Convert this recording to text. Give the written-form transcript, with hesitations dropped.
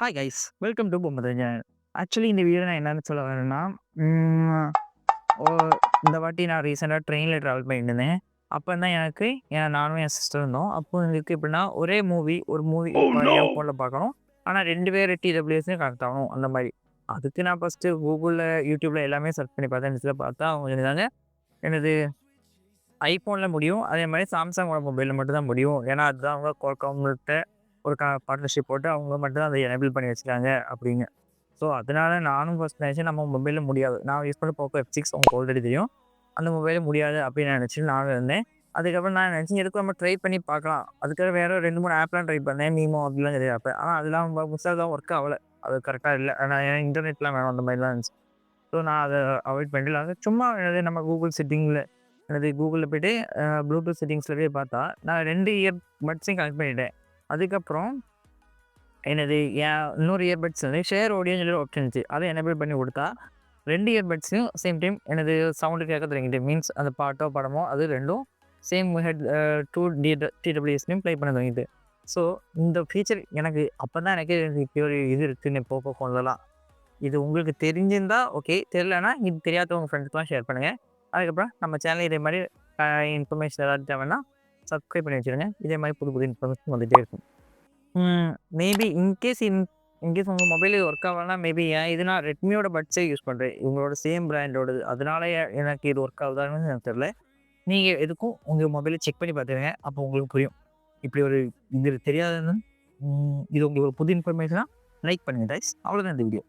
Hi guys welcome to பொம்மதஞ்சன். Actually இந்த video நான் என்னன்னு சொல்ல வரேன்னா, ம், ஓ இந்த வாட்டி நான் ரீசெண்டாக ட்ரெயினில் ட்ராவல் பண்ணிட்டு இருந்தேன். அப்போ தான் எனக்கு நானும் என் சிஸ்டர் இருந்தோம். அப்போ எங்களுக்கு எப்படின்னா ஒரே ஒரு மூவி இப்போ என் ஃபோனில் பார்க்கணும். ஆனால் 2 பேர் டிடபிள்யூஎஸ்லையும் கனெக்ட் ஆகணும் அந்த மாதிரி. அதுக்கு நான் ஃபஸ்ட்டு கூகுளில் யூடியூப்பில் எல்லாமே சர்ச் பண்ணி பார்த்தேன். நெட்டில் பார்த்தா அவங்க இருந்தாங்க எனது ஐஃபோனில் முடியும். அதே மாதிரி சாம்சங்கோட மொபைலில் மட்டும் தான் முடியும். ஏன்னா அதுதான் அவங்க குவால்காம்கிட்ட ஒரு பார்ட்னர்ஷிப் போட்டு அவங்க மட்டும் தான் அதை எனேபிள் பண்ணி வச்சுருக்காங்க அப்படின்னு. ஸோ அதனால நானும் ஃபர்ஸ்ட் நினச்சேன் நம்ம மொபைலில் முடியாது. நான் யூஸ் பண்ண போக்கோ F6 உங்களுக்கு ஆல்ரெடி தெரியும். அந்த மொபைலில் முடியாது அப்படின்னு நினச்சிட்டு நானும் இருந்தேன். அதுக்கப்புறம் நான் நினச்சேன் எதுக்கும் நம்ம ட்ரை பண்ணி பார்க்கலாம். அதுக்காக வேறு 2, 3 ஆப்லாம் ட்ரை பண்ணேன். மீமோ அப்படிலாம் நிறைய ஆப். ஆனால் அதெல்லாம் புதுசாக தான் ஒர்க் ஆகலை. அது கரெக்டாக இல்லை. ஆனால் ஏன் இன்டர்நெட்லாம் வேணும் அந்த மாதிரிலாம் இருந்துச்சு. ஸோ நான் அதை அவாய்ட் பண்ணிட்டு சும்மா என்னது நம்ம கூகுள் செட்டிங்கில் எனது கூகுளில் போய்ட்டு ப்ளூடூத் செட்டிங்ஸில் போய் பார்த்தா நான் 2 இயர் பட்ஸையும் கனெக்ட் பண்ணிட்டேன். அதுக்கப்புறம் எனது இன்னொரு இயர்பட்ஸ் வந்து ஷேர் ஆடியோன்னு சொல்லி ஒரு ஆப்ஷன் இருந்துச்சு. அதை எனேபிள் பண்ணி கொடுத்தா 2 இயர்பட்ஸையும் சேம் டைம் எனது சவுண்டு கேட்க தொடங்கிட்டு மீன்ஸ் அந்த பாட்டோ படமோ அது 2ம் சேம் ஹெட் 2 டிடபிள்யூஎஸ்லையும் ப்ளே பண்ண தொடங்கிட்டு. ஸோ இந்த ஃபீச்சர் எனக்கு அப்போ தான் எனக்கு இப்படி ஒரு இது இருக்குன்னு போக்கோ ஃபோன்லலாம். இது உங்களுக்கு தெரிஞ்சிருந்தா ஓகே, தெரியலனா இது தெரியாதவங்க ஃப்ரெண்ட்ஸ்க்குலாம் ஷேர் பண்ணுங்கள். அதுக்கப்புறம் நம்ம சேனல் இதே மாதிரி இன்ஃபர்மேஷன் ஏதாவது தேவைன்னா சப்ஸ்கிரைப் பண்ணி வச்சுருங்க. இதே மாதிரி புது புது இன்ஃபர்மேஷன் வந்துகிட்டே இருக்கும். மேபி இன்கேஸ் உங்கள் மொபைல் ஒர்க் ஆகலன்னா மேபி இது நான் ரெட்மியோட பட்ஸே யூஸ் பண்ணுறேன். இவங்களோட சேம் பிராண்டோடது. அதனால எனக்கு இது ஒர்க் ஆகுதான்னு எனக்கு தெரியல. நீங்கள் எதுக்கும் உங்கள் மொபைலை செக் பண்ணி பார்த்துருங்க. அப்போ உங்களுக்கு புரியும். இப்படி ஒரு இது தெரியாதுன்னு இது உங்களுக்கு ஒரு புது இன்ஃபர்மேஷனாக லைக் பண்ணுங்கள் கைஸ். அவ்வளோதான் இந்த வீடியோ.